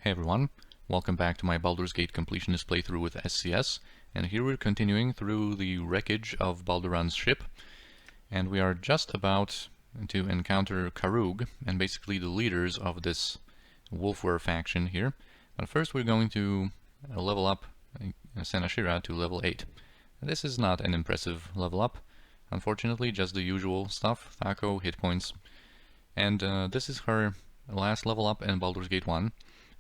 Hey everyone, welcome back to my Baldur's Gate Completionist playthrough with SCS, and here we're continuing through the wreckage of Balduran's ship, and we are just about to encounter Karuk, and basically the leaders of this wolfwere faction here. But first we're going to level up Senashira to level 8. This is not an impressive level up, unfortunately, just the usual stuff, Thaco, hit points, and this is her last level up in Baldur's Gate 1.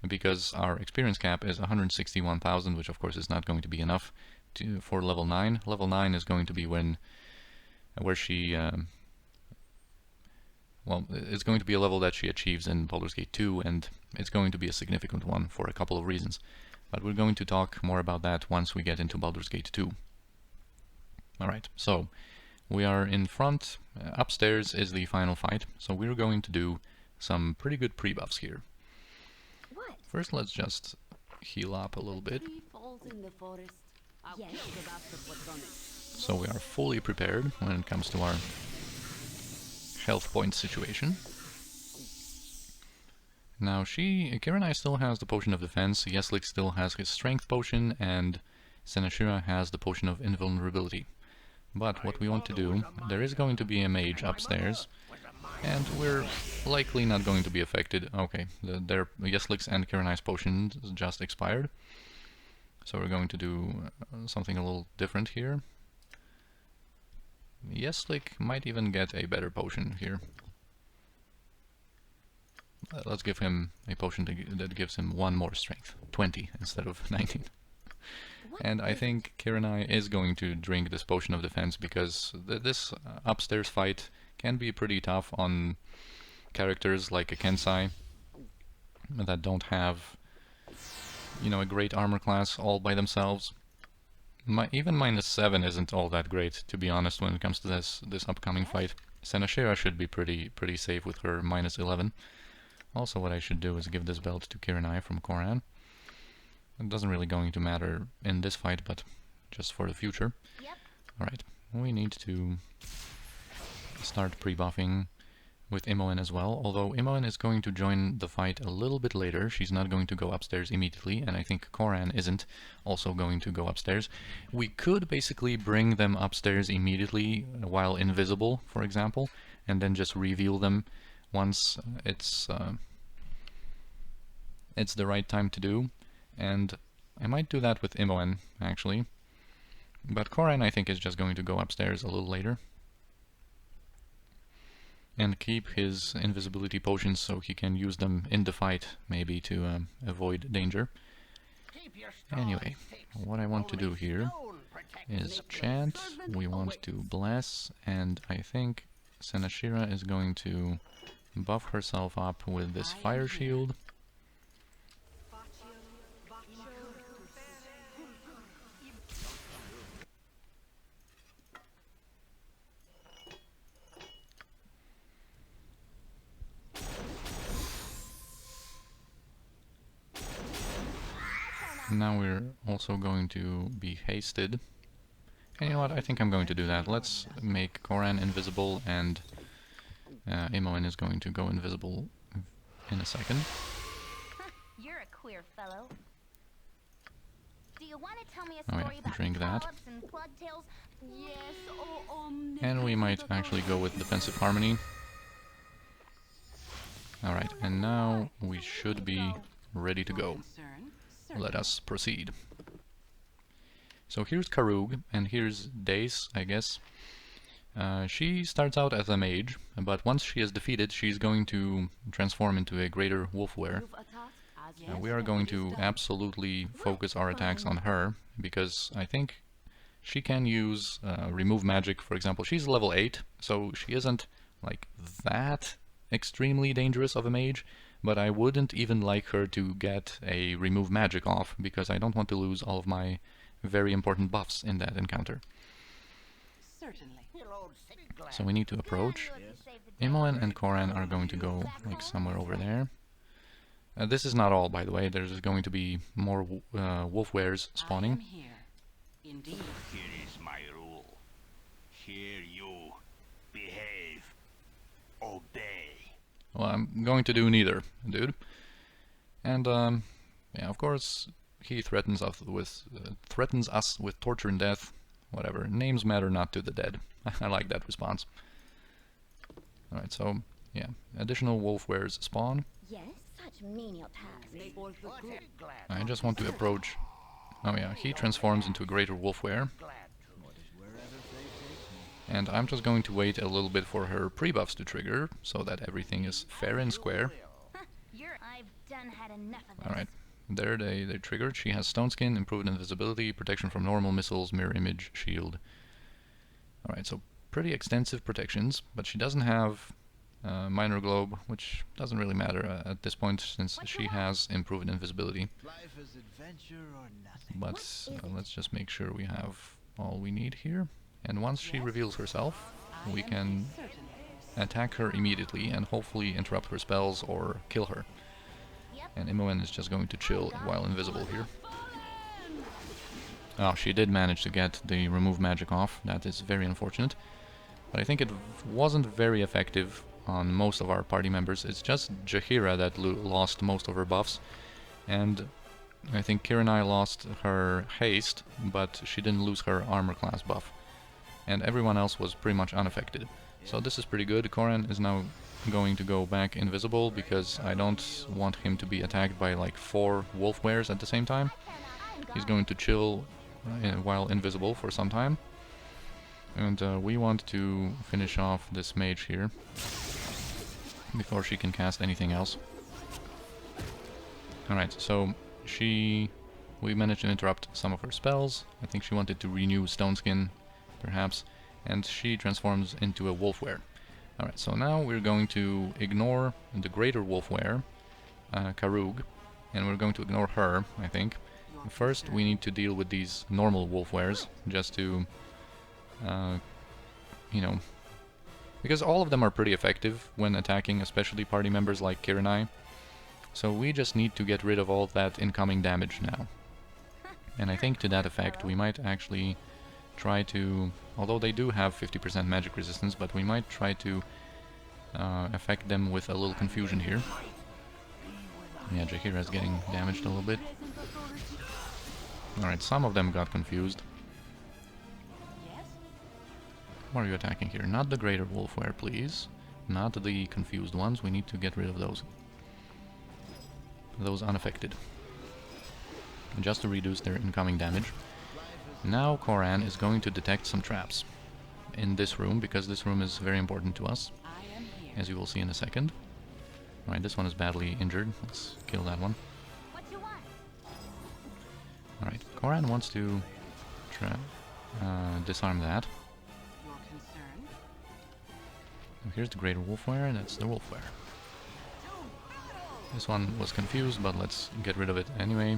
Because our experience cap is 161,000, which of course is not going to be enough for level 9. Level 9 is going to be where she, well, it's going to be a level that she achieves in Baldur's Gate 2, and it's going to be a significant one for a couple of reasons. But we're going to talk more about that once we get into Baldur's Gate 2. Alright, so we are in front. Upstairs is the final fight, so we're going to do some pretty good pre-buffs here. First, let's just heal up a little bit. So we are fully prepared when it comes to our health point situation. Now Kiranai still has the potion of defense, Yeslik still has his strength potion, and Senashira has the potion of invulnerability. But what we want to do, there is going to be a mage upstairs, and we're likely not going to be affected. Okay, their Yeslik's and Kiranai's potions just expired. So we're going to do something a little different here. Yeslik might even get a better potion here. Let's give him a potion that gives him 1 more strength. 20 instead of 19. And I think Kiranai is going to drink this potion of defense because this upstairs fight can be pretty tough on characters like a Kensai that don't have, you know, a great armor class all by themselves. Even -7 isn't all that great, to be honest, when it comes to this upcoming fight. Senashira should be pretty safe with her -11. Also, what I should do is give this belt to Kiranai from Koran. It doesn't really going to matter in this fight, but just for the future. Yep. Alright, we need to start pre-buffing with Imoen as well, although Imoen is going to join the fight a little bit later. She's not going to go upstairs immediately, and I think Koran isn't also going to go upstairs. We could basically bring them upstairs immediately while invisible, for example, and then just reveal them once it's the right time to do. And I might do that with Imoen, actually. But Koran, I think, is just going to go upstairs a little later. And keep his invisibility potions so he can use them in the fight, maybe, to avoid danger. Anyway, what I want to do here is chant. We want to bless, and I think Senashira is going to buff herself up with this fire shield. Now we're also going to be hasted. And you know what, I think I'm going to do that. Let's make Koran invisible, and Imoen is going to go invisible in a second. You're a queer fellow. Do you want to tell me a story about drink that. and plug tales? Yes, and we might actually go with defensive harmony. Alright, and now we should be ready to go. Let us proceed. So here's Karuk, and here's Dace, I guess. She starts out as a mage, but once she is defeated, she's going to transform into a greater wolfwere. We are going to absolutely focus our attacks on her, because I think she can use remove magic, for example. She's level 8, so she isn't like that extremely dangerous of a mage, but I wouldn't even like her to get a remove magic off, because I don't want to lose all of my very important buffs in that encounter. Certainly. So we need to approach. Imoen and Koran are going to go like somewhere over there. This is not all, by the way. There's going to be more wolfweres spawning. Here. Indeed. Here is my rule. Here you behave. Obey. Well, I'm going to do neither, dude. And yeah, of course, he threatens us with torture and death. Whatever. Names matter not to the dead. I like that response. Alright, so, yeah. Additional wolfweres spawn. Yes, such menial tasks. I just want to approach... Oh yeah, he transforms into a greater wolfwere. And I'm just going to wait a little bit for her pre-buffs to trigger, so that everything is fair and square. I've done had enough of this. Alright, there they triggered. She has stone skin, improved invisibility, protection from normal missiles, mirror image, shield. Alright, so pretty extensive protections, but she doesn't have minor globe, which doesn't really matter at this point since she has improved invisibility. Life is adventure or nothing. But let's just make sure we have all we need here. And once she reveals herself, we can attack her immediately and hopefully interrupt her spells or kill her. And Imoen is just going to chill while invisible here. Oh, she did manage to get the remove magic off. That is very unfortunate. But I think it wasn't very effective on most of our party members. It's just Jaheira that lost most of her buffs. And I think Kiranai lost her haste, but she didn't lose her armor class buff. And everyone else was pretty much unaffected. So this is pretty good. Koran is now going to go back invisible because I don't want him to be attacked by like 4 wolfweres at the same time. He's going to chill while invisible for some time. And we want to finish off this mage here before she can cast anything else. Alright, so we managed to interrupt some of her spells. I think she wanted to renew Stone Skin, perhaps, and she transforms into a wolfwere. Alright, so now we're going to ignore the greater wolfwere, Karuk, and we're going to ignore her, I think. First, we need to deal with these normal wolfweres, just to, you know, because all of them are pretty effective when attacking, especially party members like Kiranai. So we just need to get rid of all that incoming damage now. And I think to that effect, we might actually try to, although they do have 50% magic resistance, but we might try to affect them with a little confusion here. Yeah, Jaheira is getting damaged a little bit. Alright, some of them got confused. What are you attacking here? Not the greater wolfwere, please. Not the confused ones. We need to get rid of those. Those unaffected. Just to reduce their incoming damage. Now Koran is going to detect some traps in this room, because this room is very important to us, as you will see in a second. Alright, this one is badly injured. Let's kill that one. What you want? Alright, Koran wants to disarm that. Your concern? Here's the greater wolfwere, that's the wolfwere. This one was confused, but let's get rid of it anyway.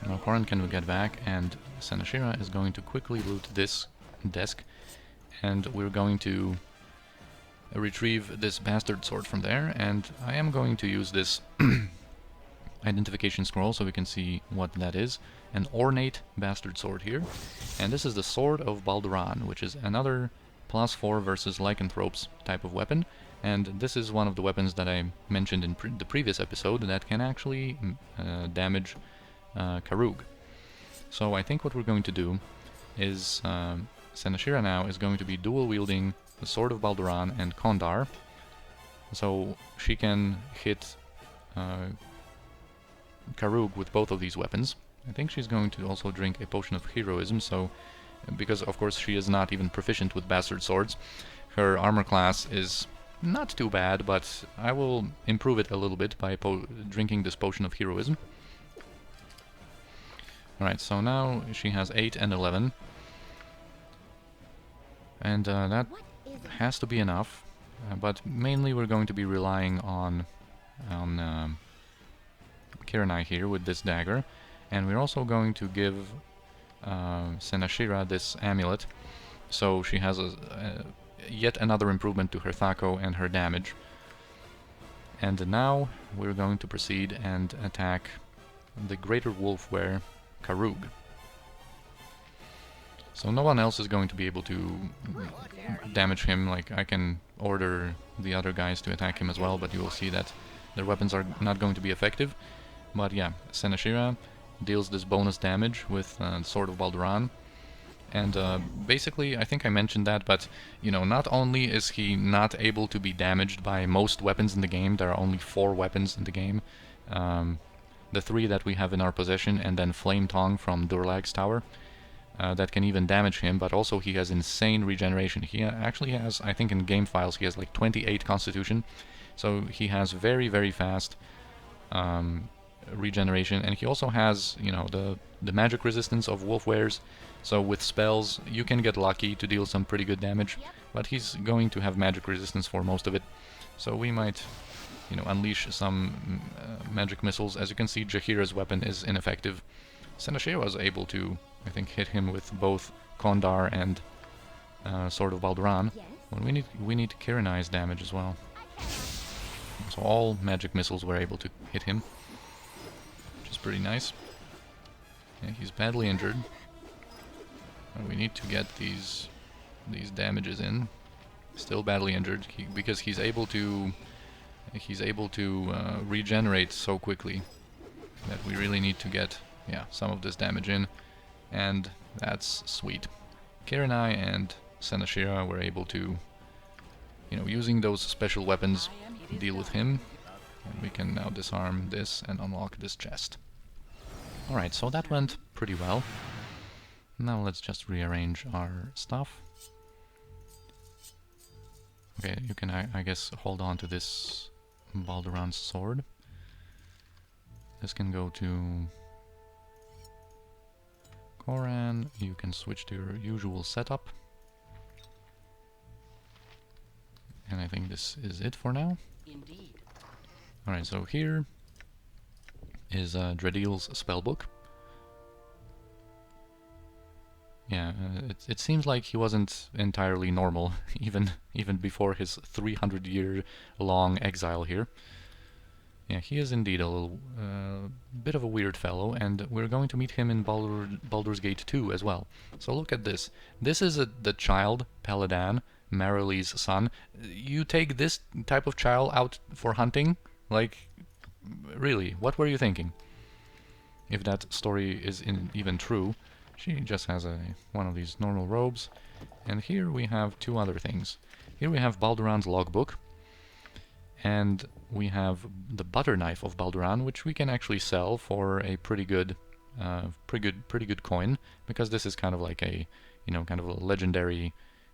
Now Koran can get back, and Senashira is going to quickly loot this desk, and we're going to retrieve this bastard sword from there, and I am going to use this identification scroll so we can see what that is. An ornate bastard sword here, and this is the Sword of Balduran, which is another +4 versus lycanthropes type of weapon, and this is one of the weapons that I mentioned in the previous episode that can actually damage Karuk. So I think what we're going to do is Senashira now is going to be dual wielding the Sword of Balduran and Kondar, so she can hit Karuk with both of these weapons. I think she's going to also drink a potion of heroism, so because of course she is not even proficient with bastard swords, her armor class is not too bad, but I will improve it a little bit by drinking this potion of heroism. Alright, so now she has 8 and 11. And that has to be enough. But mainly we're going to be relying on Kiranai here with this dagger. And we're also going to give Senashira this amulet. So she has yet another improvement to her Thako and her damage. And now we're going to proceed and attack the greater wolfwere Karuk. So no one else is going to be able to damage him. Like, I can order the other guys to attack him as well, but you will see that their weapons are not going to be effective. But yeah, Senashira deals this bonus damage with the Sword of Balduran. And basically, I think I mentioned that, but you know, not only is he not able to be damaged by most weapons in the game, there are only 4 weapons in the game. The 3 that we have in our possession, and then Flame Tongue from Durlag's tower. That can even damage him, but also he has insane regeneration. He actually has, I think in game files, he has like 28 constitution. So he has very, very fast regeneration, and he also has, you know, the magic resistance of wolfweres. So with spells, you can get lucky to deal some pretty good damage, but he's going to have magic resistance for most of it. So we might, you know, unleash some magic missiles. As you can see, Jaheira's weapon is ineffective. Senashira was able to, I think, hit him with both Kondar and Sword of Balduran. Well, we need Kiranai's damage as well. So all magic missiles were able to hit him, which is pretty nice. Yeah, he's badly injured. And we need to get these damages in. Still badly injured because he's able to regenerate so quickly that we really need to get some of this damage in, and that's sweet. Kiranai and Senashira were able to, you know, using those special weapons, deal with him, and we can now disarm this and unlock this chest. Alright, so that went pretty well. Now let's just rearrange our stuff. Okay, you can, I guess, hold on to this Balduran's sword. This can go to Koran. You can switch to your usual setup. And I think this is it for now. Indeed. Alright, so here is Dredil's spellbook. Yeah, it seems like he wasn't entirely normal, even before his 300-year-long exile here. Yeah, he is indeed a little bit of a weird fellow, and we're going to meet him in Baldur's Gate 2 as well. So look at this. This is the child, Paladan, Marilee's son. You take this type of child out for hunting? Like, really, what were you thinking? If that story is even true. She just has one of these normal robes. And here we have 2 other things. Here we have Balduran's logbook. And we have the butter knife of Balduran, which we can actually sell for a pretty good coin, because this is kind of like a, you know, kind of a legendary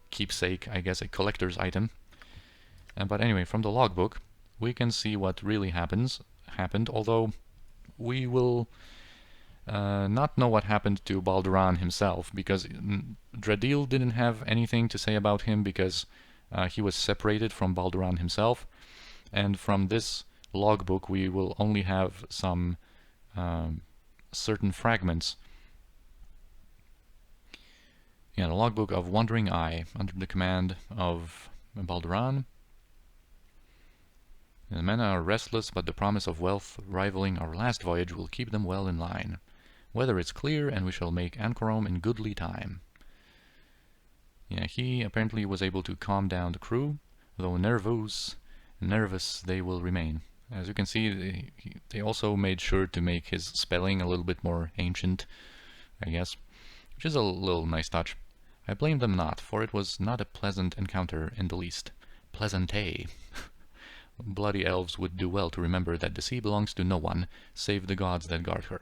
keepsake, I guess, a collector's item. But anyway, from the logbook, we can see what really happened, although we will not know what happened to Balduran himself, because Dredil didn't have anything to say about him, because he was separated from Balduran himself. And from this logbook we will only have some certain fragments. Yeah, the logbook of Wandering Eye, under the command of Balduran. The men are restless, but the promise of wealth rivaling our last voyage will keep them well in line. Weather is clear, and we shall make Anchorom in goodly time. Yeah, he apparently was able to calm down the crew, though nervous they will remain. As you can see, they also made sure to make his spelling a little bit more ancient, I guess, which is a little nice touch. I blame them not, for it was not a pleasant encounter in the least. Pleasantay. Bloody elves would do well to remember that the sea belongs to no one, save the gods that guard her.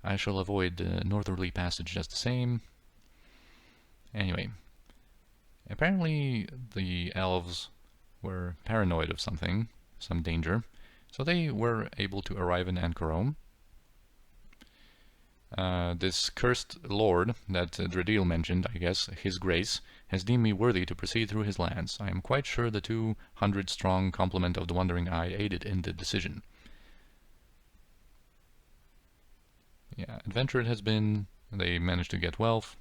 I shall avoid the northerly passage just the same. Anyway, apparently the elves were paranoid of something, some danger, so they were able to arrive in Anchorom. This cursed lord that Dredil mentioned, I guess, his grace, has deemed me worthy to proceed through his lands. I am quite sure the 200-strong complement of the Wandering Eye aided in the decision. Yeah, adventure it has been. They managed to get wealth.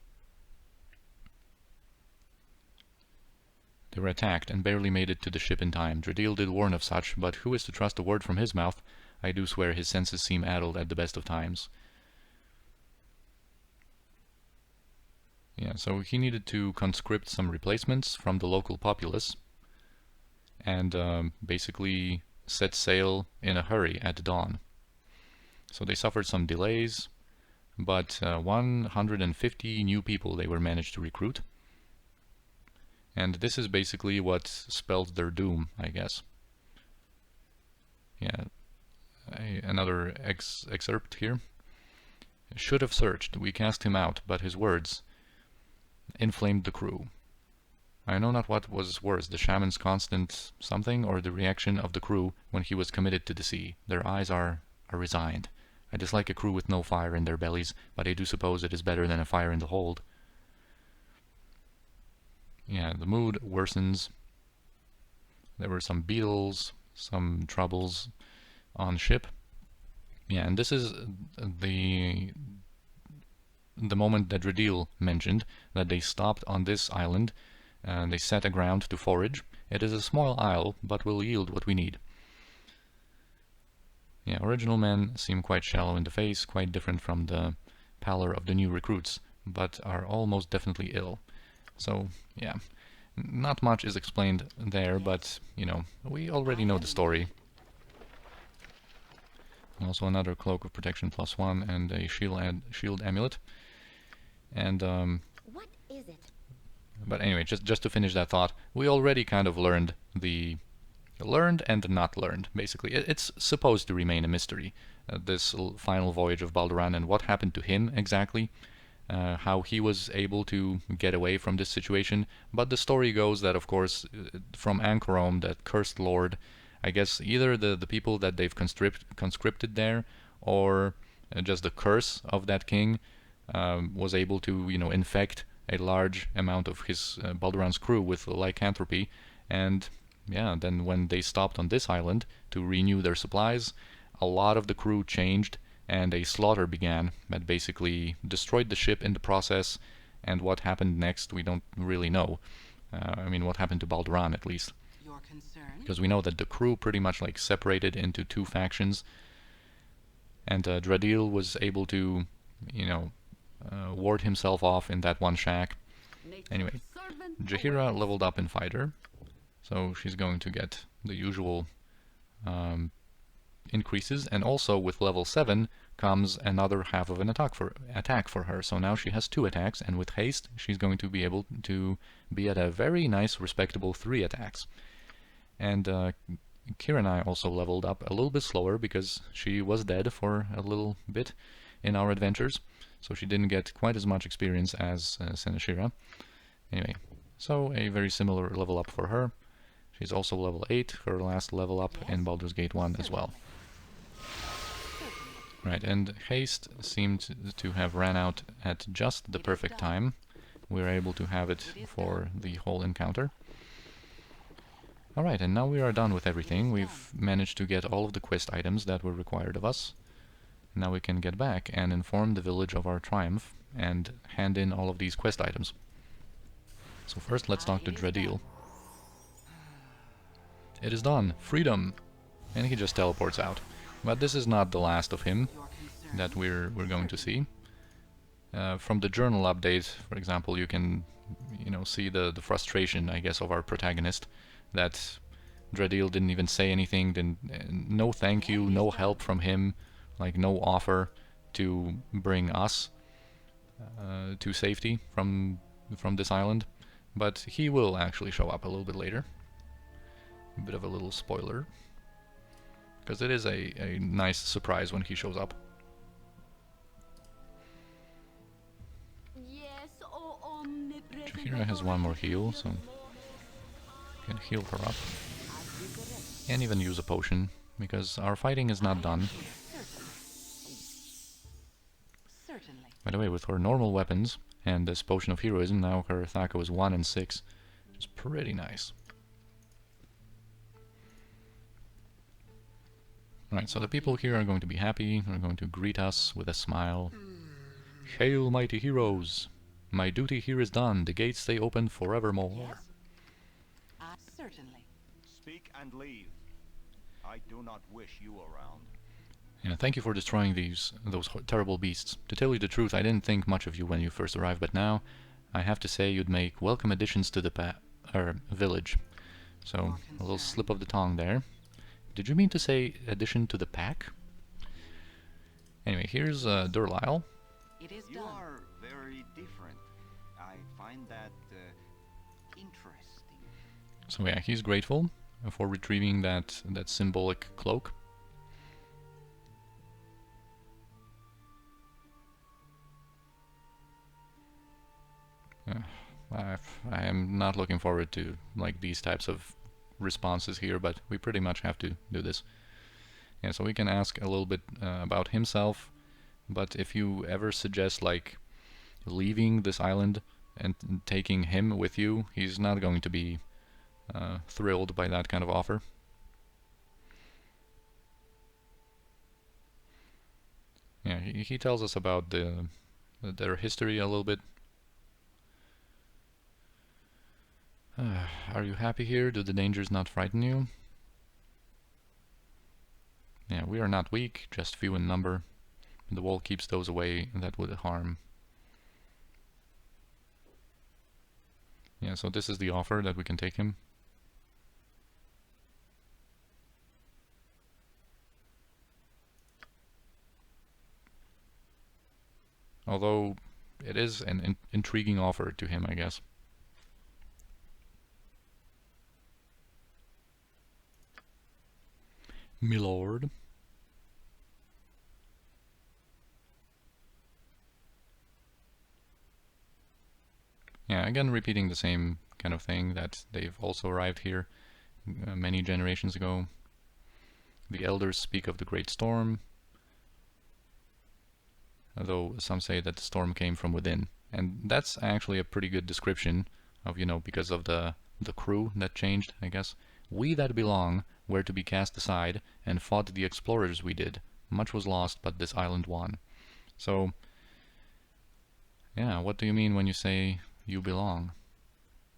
They were attacked and barely made it to the ship in time. Dredil did warn of such, but who is to trust a word from his mouth? I do swear his senses seem addled at the best of times. Yeah, so he needed to conscript some replacements from the local populace, and basically set sail in a hurry at dawn. So they suffered some delays, but 150 new people they were managed to recruit. And this is basically what spelled their doom, I guess. Yeah, another excerpt here. Should have searched. We cast him out, but his words inflamed the crew. I know not what was worse, the shaman's constant something, or the reaction of the crew when he was committed to the sea. Their eyes are resigned. I dislike a crew with no fire in their bellies, but I do suppose it is better than a fire in the hold. Yeah, the mood worsens. There were some beetles, some troubles on ship. Yeah, and this is the moment that Radil mentioned, that they stopped on this island. They sat aground to forage. It is a small isle, but will yield what we need. Yeah, original men seem quite shallow in the face, quite different from the pallor of the new recruits, but are almost definitely ill. So, yeah, not much is explained there, but, you know, we already know the story. Also another cloak of protection +1 and a shield amulet. And, What is it? but anyway, just to finish that thought, we already kind of learned the learned and not learned, basically. It's supposed to remain a mystery, this final voyage of Balduran, and what happened to him exactly, how he was able to get away from this situation. But the story goes that, of course, from Anchorome, that cursed lord, I guess either the people that they've conscripted there, or just the curse of that king, was able to, you know, infect a large amount of his Balduran's crew with lycanthropy, and yeah, then when they stopped on this island to renew their supplies, a lot of the crew changed, and a slaughter began that basically destroyed the ship in the process. And what happened next, we don't really know. I mean, what happened to Balduran, at least. Your concern? Because we know that the crew pretty much like separated into two factions, and Dradil was able to, you know, ward himself off in that one shack. Anyway, Jaheira leveled up in fighter, so she's going to get the usual increases, and also with level 7 comes another half of an attack for her. So now she has 2 attacks, and with haste she's going to be able to be at a very nice respectable 3 attacks. And Kira and I also leveled up a little bit slower because she was dead for a little bit in our adventures, so she didn't get quite as much experience as Seneshira. Anyway, so a very similar level up for her. She's also level 8, her last level up in Baldur's Gate 1 as well. Right, and haste seemed to have ran out at just the perfect time. We were able to have it for the whole encounter. Alright, and now we are done with everything. We've managed to get all of the quest items that were required of us. Now we can get back and inform the village of our triumph and hand in all of these quest items. So first let's talk to Dradil. It is done! Freedom! And he just teleports out. But this is not the last of him that we're going to see. From the journal update, for example, you can, you know, see the frustration, I guess, of our protagonist, that Dradil didn't even say anything, no thank you, no help from him, like no offer to bring us to safety from this island. But he will actually show up a little bit later. A bit of a little spoiler, because it is a nice surprise when he shows up. Jaheira has one more heal, so can heal her up. And even use a potion, because our fighting is not done. By the way, with her normal weapons and this potion of heroism, now her Thaka is 1 and 6, which is pretty nice. Right, so the people here are going to be happy, are going to greet us with a smile. Hail, mighty heroes! My duty here is done, the gates stay open forevermore. Certainly. Speak and leave. I do not wish you around. Yeah, thank you for destroying those terrible beasts. To tell you the truth, I didn't think much of you when you first arrived, but now I have to say you'd make welcome additions to the village. So, a little slip of the tongue there. Did you mean to say addition to the pack? Anyway, here's Durlyle. It is You done. are very different. I find that interesting. So yeah, he's grateful for retrieving that symbolic cloak. I am not looking forward to like these types of responses here, but we pretty much have to do this. Yeah, so we can ask a little bit about himself, but if you ever suggest like leaving this island and taking him with you, he's not going to be thrilled by that kind of offer. Yeah, he tells us about their history a little bit. Are you happy here? Do the dangers not frighten you? Yeah, we are not weak, just few in number. The wall keeps those away that would harm. Yeah, so this is the offer that we can take him. Although it is an intriguing offer to him, I guess. Milord. Yeah, again repeating the same kind of thing that they've also arrived here many generations ago. The elders speak of the great storm, though some say that the storm came from within. And that's actually a pretty good description of, you know, because of the crew that changed, I guess. We that belong were to be cast aside, and fought the explorers we did. Much was lost, but this island won. So, yeah, what do you mean when you say you belong?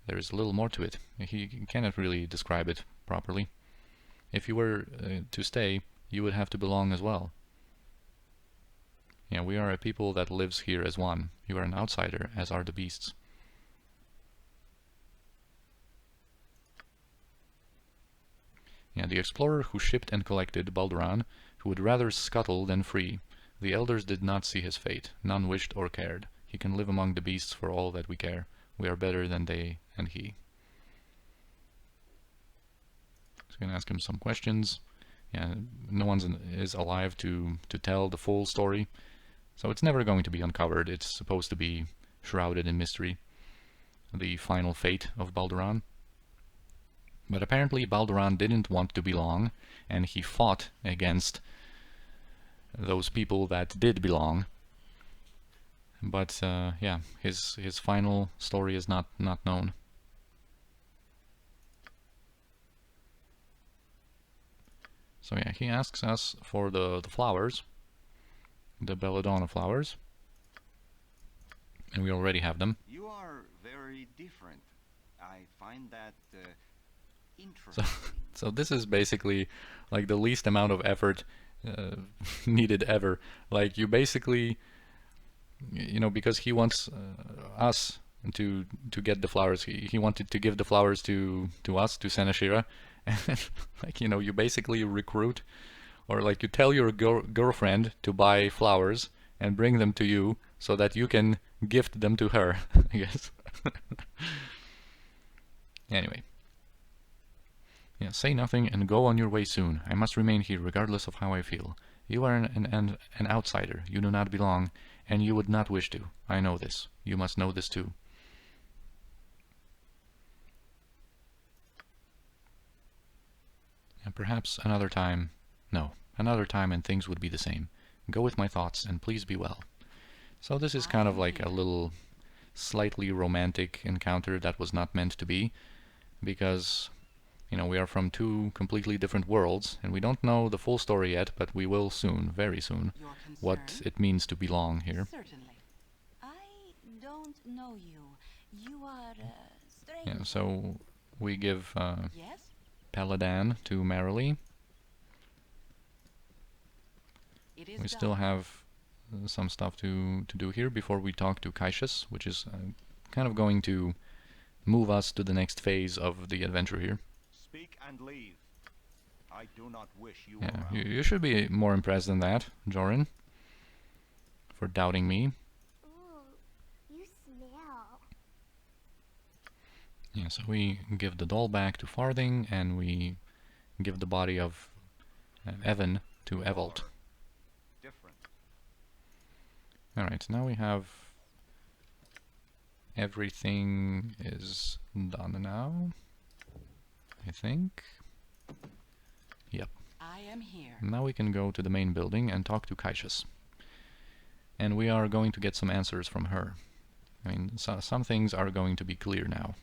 There is a little more to it. He cannot really describe it properly. If you were to stay, you would have to belong as well. Yeah, we are a people that lives here as one. You are an outsider, as are the beasts. Yeah, the explorer who shipped and collected Balduran, who would rather scuttle than free. The elders did not see his fate. None wished or cared. He can live among the beasts for all that we care. We are better than they and he. So we can ask him some questions. Yeah, no one is alive to tell the full story. So it's never going to be uncovered. It's supposed to be shrouded in mystery. The final fate of Balduran. But apparently Balduran didn't want to belong, and he fought against those people that did belong. But yeah, his final story is not known. So yeah, he asks us for the flowers, the belladonna flowers, and we already have them. You are very different. I find that So, interesting. so this is basically like the least amount of effort needed ever. Like you basically, you know, because he wants us to get the flowers. He wanted to give the flowers to us, to Senashira, and like, you know, you basically recruit, or like you tell your girlfriend to buy flowers and bring them to you so that you can gift them to her, I guess. Anyway. Yeah, say nothing and go on your way soon. I must remain here regardless of how I feel. You are an outsider. You do not belong, and you would not wish to. I know this. You must know this too. And perhaps another time... No, another time and things would be the same. Go with my thoughts, and please be well. So this is kind of like a little slightly romantic encounter that was not meant to be, because... You know, we are from two completely different worlds, and we don't know the full story yet, but we will soon, very soon, Your what concern? it means to belong here. Certainly. I don't know you. You are strange. Yeah, so we give Yes? Paladin to Marilee. It is We still have some stuff to do here before we talk to Cassius, which is kind of going to move us to the next phase of the adventure here. Speak and leave. I do not wish you Yeah, around. you should be more impressed than that, Jorin, for doubting me. Ooh, you smell. Yeah, so we give the doll back to Farthing, and we give the body of Evan to Evolt. Different. Alright, now we have... everything is done now, I think. Yep. I am here. Now we can go to the main building and talk to Kaishas. And we are going to get some answers from her. I mean, some things are going to be clear now.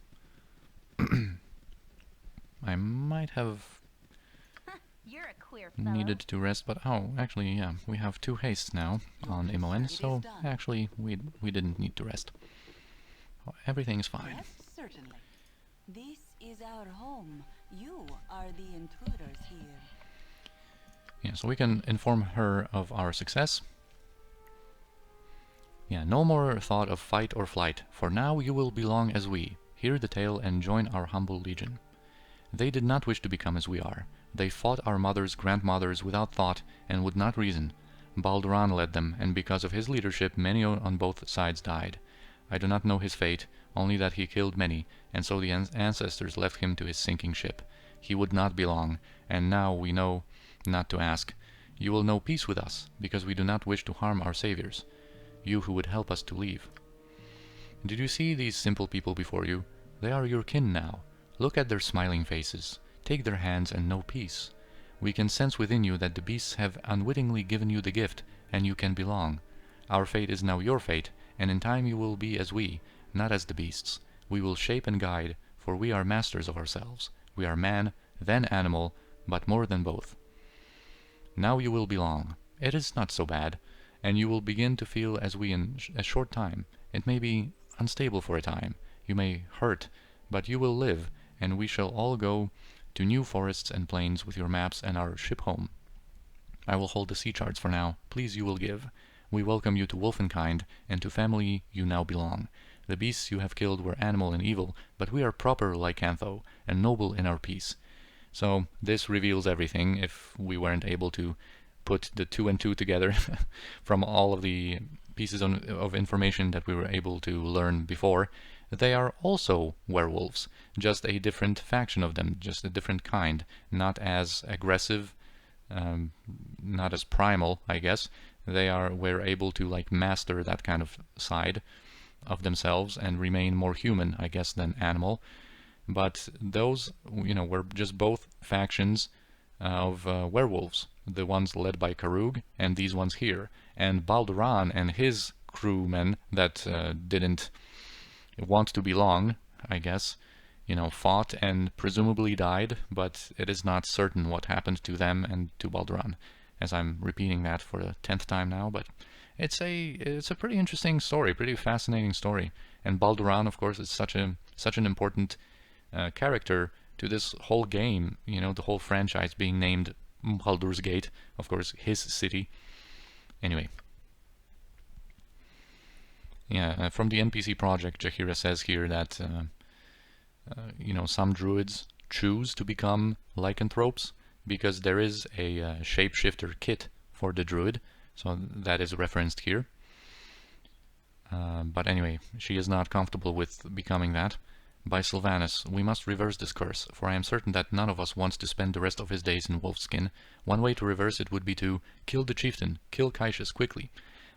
I might have You're a queer fellow. needed to rest, but oh, actually, yeah, we have 2 hastes now on Imoen, It so is done. actually we didn't need to rest. Oh, everything's fine. Yes, certainly. This is our home. You are the intruders here. Yeah, so we can inform her of our success. Yeah, no more thought of fight or flight, for now you will belong as we. Hear the tale and join our humble legion. They did not wish to become as we are. They fought our mothers, grandmothers without thought and would not reason. Balduran led them, and because of his leadership many on both sides died. I do not know his fate, only that he killed many, and so the ancestors left him to his sinking ship. He would not belong, and now we know not to ask. You will know peace with us, because we do not wish to harm our saviors. You who would help us to leave. Did you see these simple people before you? They are your kin now. Look at their smiling faces. Take their hands and know peace. We can sense within you that the beasts have unwittingly given you the gift, and you can belong. Our fate is now your fate, and in time you will be as we, not as the beasts. We will shape and guide, for we are masters of ourselves. We are man, then animal, but more than both. Now you will belong. It is not so bad, and you will begin to feel as we in a short time. It may be unstable for a time. You may hurt, but you will live, and we shall all go to new forests and plains with your maps and our ship home. I will hold the sea charts for now. Please, you will give. We welcome you to Wolfenkind, and to family you now belong. The beasts you have killed were animal and evil, but we are proper lycantho, and noble in our peace. So this reveals everything, if we weren't able to put the 2 and 2 together from all of the pieces of information that we were able to learn before. They are also werewolves, just a different faction of them, just a different kind, not as aggressive, not as primal, I guess. Were able to like master that kind of side of themselves and remain more human, I guess, than animal. But those, were just both factions of werewolves, the ones led by Karuk and these ones here. And Balduran and his crewmen that didn't want to belong, I guess, fought and presumably died, but it is not certain what happened to them and to Balduran, as I'm repeating that for the 10th time now. But it's a pretty interesting story, pretty fascinating story. And Balduran, of course, is such an important character to this whole game, the whole franchise being named Baldur's Gate, of course, his city. Anyway. Yeah, from the NPC Project, Jahira says here that, some druids choose to become lycanthropes because there is a shapeshifter kit for the druid, so that is referenced here. But anyway, she is not comfortable with becoming that. By Sylvanus, we must reverse this curse, for I am certain that none of us wants to spend the rest of his days in wolfskin. One way to reverse it would be to kill the chieftain, kill Kaishas quickly.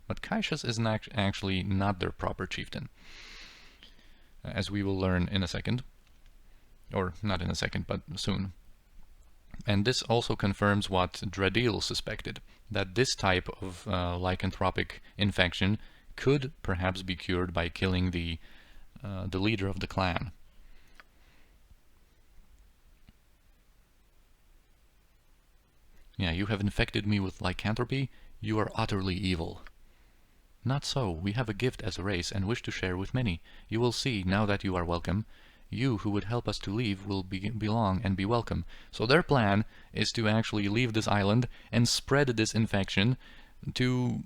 But Kaishas is actually not their proper chieftain, as we will learn in a second. Or not in a second, but soon. And this also confirms what Dradil suspected, that this type of lycanthropic infection could perhaps be cured by killing the leader of the clan. Yeah, you have infected me with lycanthropy. You are utterly evil. Not so. We have a gift as a race and wish to share with many. You will see, now that you are welcome. You who would help us to leave will belong and be welcome. So their plan is to actually leave this island and spread this infection to,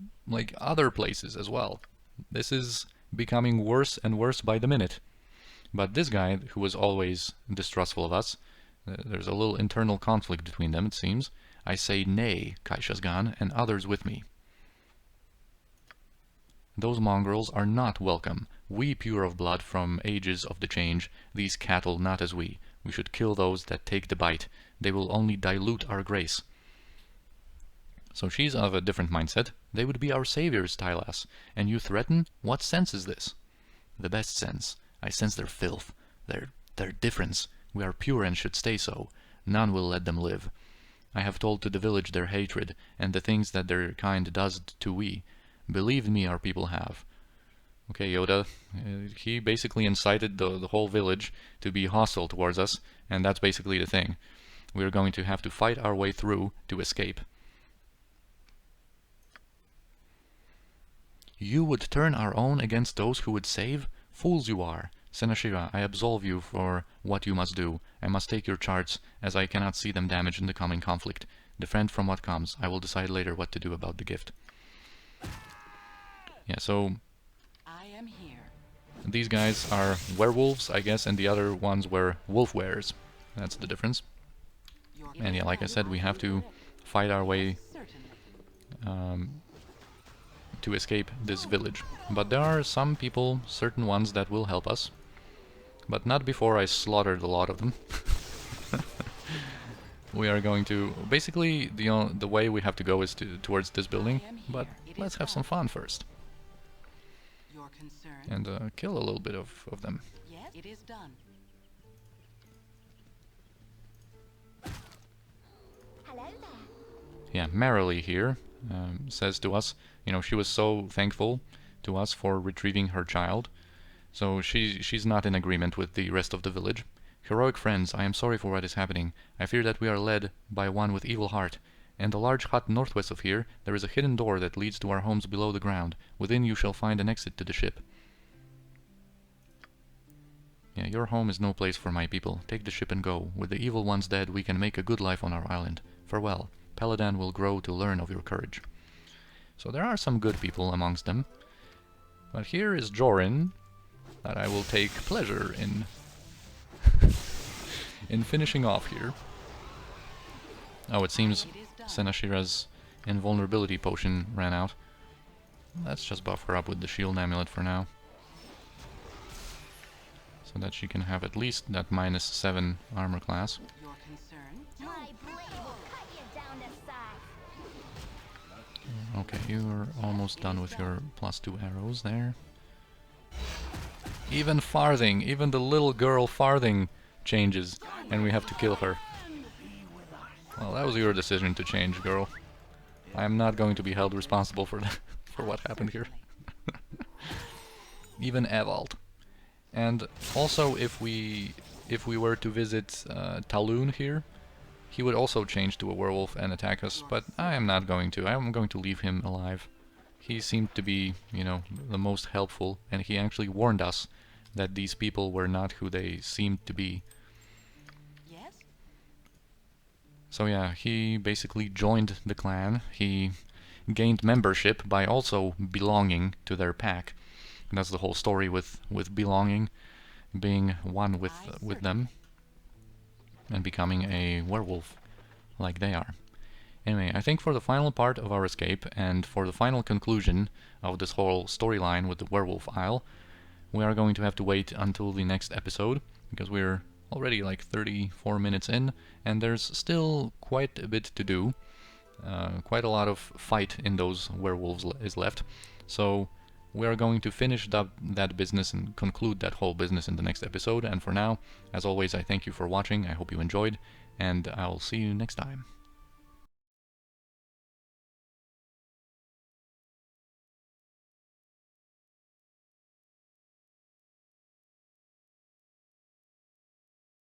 other places as well. This is becoming worse and worse by the minute. But this guy, who was always distrustful of us, There's a little internal conflict between them, it seems. I say nay, Kaishasgan, and others with me. Those mongrels are not welcome. We pure of blood from ages of the change, these cattle not as we. We should kill those that take the bite. They will only dilute our grace. So she's of a different mindset. They would be our saviors, Tylas. And you threaten? What sense is this? The best sense. I sense their filth, their difference. We are pure and should stay so. None will let them live. I have told to the village their hatred, and the things that their kind does to we. Believe me, our people have. Okay, Yoda, he basically incited the whole village to be hostile towards us, and that's basically the thing. We're going to have to fight our way through to escape. You would turn our own against those who would save? Fools you are! Senashira, I absolve you for what you must do. I must take your charts, as I cannot see them damaged in the coming conflict. Defend from what comes. I will decide later what to do about the gift. Yeah, so I am here. these guys are werewolves, I guess, and the other ones were wolfweres. That's the difference. And yeah, like I said, we have to fight our way to escape this village. But there are some people, certain ones, that will help us. But not before I slaughtered a lot of them. We are going to... Basically, the way we have to go is towards this building. But let's have some fun first. And kill a little bit of them. Yes, it is done. Hello there. Yeah, Merrily here says to us, you know, she was so thankful to us for retrieving her child. So she's not in agreement with the rest of the village. Heroic friends, I am sorry for what is happening. I fear that we are led by one with evil heart. In the large hut northwest of here, there is a hidden door that leads to our homes below the ground. Within you shall find an exit to the ship. Yeah, your home is no place for my people. Take the ship and go. With the evil ones dead, we can make a good life on our island. Farewell. Paladin will grow to learn of your courage. So there are some good people amongst them. But here is Jorin, that I will take pleasure in in finishing off here. Oh, it seems Senashira's invulnerability potion ran out. Let's just buff her up with the shield amulet for now. So that she can have at least that -7 armor class. Your concern? My blade will cut you down to size. Okay, you're almost done with your +2 arrows there. Even Farthing, even the little girl Farthing changes, and we have to kill her. Well, that was your decision to change, girl. I am not going to be held responsible for that, for what happened here. Even Evald. And also, if we were to visit Talun here, he would also change to a werewolf and attack us, but I am not going to. I am going to leave him alive. He seemed to be, you know, the most helpful, and he actually warned us that these people were not who they seemed to be. Yes? So yeah, he basically joined the clan. He gained membership by also belonging to their pack. And that's the whole story with belonging, being one with them, and becoming a werewolf like they are. Anyway, I think for the final part of our escape, and for the final conclusion of this whole storyline with the Werewolf Isle, we are going to have to wait until the next episode, because we're already like 34 minutes in, and there's still quite a bit to do. Quite a lot of fight in those werewolves is left. So we are going to finish that business and conclude that whole business in the next episode. And for now, as always, I thank you for watching. I hope you enjoyed, and I'll see you next time.